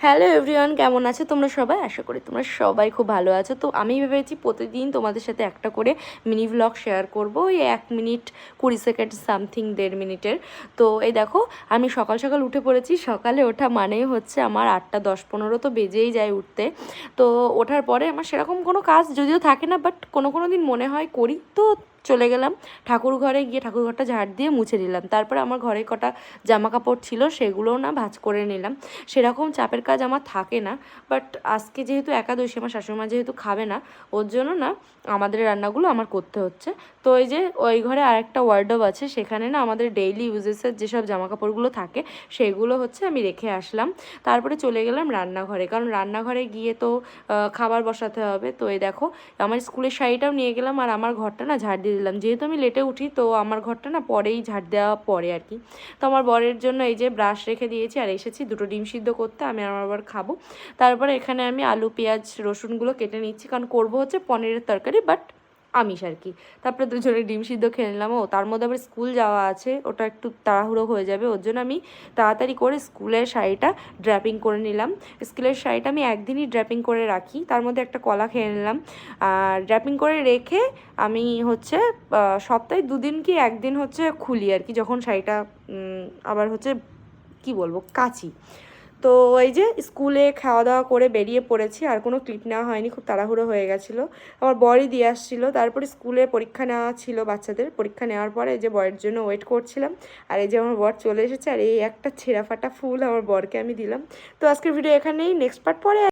Hello everyone, কেমন আছো তোমরা সবাই? আশা করি তোমরা সবাই খুব ভালো আছো। তো আমি ভেবেছি প্রতিদিন তোমাদের সাথে একটা করে মিনি ভ্লগ শেয়ার করবো, এই 1 মিনিট 20 সেকেন্ড সামথিং 1.5 মিনিটের। তো এই দেখো, আমি সকাল সকাল উঠে পড়েছি। সকালে ওঠা মানেই হচ্ছে আমার 8টা 10-15 তো বেজেই যায় উঠতে। তো ওঠার পরে আমার সেরকম কোনো কাজ যদিও থাকে না, বাট কোনো কোনো দিন মনে হয় করি, তো চলে গেলাম ঠাকুর ঘরে। গিয়ে ঠাকুর ঘরটা ঝাড় দিয়ে মুছে নিলাম। তারপরে আমার ঘরে কটা জামা কাপড় ছিল, সেগুলোও না ভাঁজ করে নিলাম। সেরকম চাপের কাজ আমার থাকে না, বাট আজকে যেহেতু একাদশী, আমার শাশুড়িমা যেহেতু খাবে না, ওর জন্য না আমাদের রান্নাগুলো আমার করতে হচ্ছে। তো এই যে ওই ঘরে আরেকটা ওয়ার্ডরোব আছে, সেখানে না আমাদের ডেইলি ইউজেসের যেসব জামা কাপড়গুলো থাকে সেগুলো হচ্ছে আমি রেখে আসলাম। তারপরে চলে গেলাম রান্নাঘরে, কারণ রান্নাঘরে গিয়ে তো খাবার বসাতে হবে। তো এই দেখো, আমার স্কুলের শাড়িটাও নিয়ে গেলাম, আর আমার ঘরটা না ঝাড় দিয়ে দিলাম। যেহেতু আমি লেটে উঠি, তো আমার ঘরটা না পরেই ঝাড় দেওয়া পরে আর কি। তো আমার বরের জন্য এই যে ব্রাশ রেখে দিয়েছি, আর এসেছি দুটো ডিম সিদ্ধ করতে, আমি আমার বর খাবো। তারপরে এখানে আমি আলু পেঁয়াজ রসুনগুলো কেটে নিচ্ছি, কারণ করবো হচ্ছে পনিরের তরকারি, বাট আমিষ আর কি। তারপরে দুজনে ডিম সিদ্ধ খেয়ে নিলাম। ও তার মধ্যে আবার স্কুল যাওয়া আছে, ওটা একটু তাড়াহুড়ো হয়ে যাবে, ওর জন্য আমি তাড়াতাড়ি করে স্কুলের শাড়িটা ড্র্যাপিং করে নিলাম। স্কুলের শাড়িটা আমি একদিনই ড্র্যাপিং করে রাখি, তার মধ্যে একটা কলা খেয়ে নিলাম। আর ড্র্যাপিং করে রেখে আমি হচ্ছে সপ্তাহে 2 দিন কি 1 দিন হচ্ছে খুলি আর কি, যখন শাড়িটা আবার হচ্ছে কি বলবো কাচি। তো এই যে স্কুলে খাওয়া দাওয়া করে বেরিয়ে পড়েছি, আর কোনো ক্লিপ নেওয়া হয়নি, খুব তাড়াহুড়ো হয়ে গেছিলো। আমার বরই দিয়ে আসছিলো। তারপরে স্কুলে পরীক্ষা নেওয়া ছিল বাচ্চাদের, পরীক্ষা নেওয়ার পরে এই যে বরের জন্য ওয়েট করছিলাম। আর এই যে আমার বর চলে এসেছে, আর এই একটা ছেঁড়া ফাটা ফুল আমার বরকে আমি দিলাম। তো আজকের ভিডিও এখানেই, নেক্সট পার্ট পরে।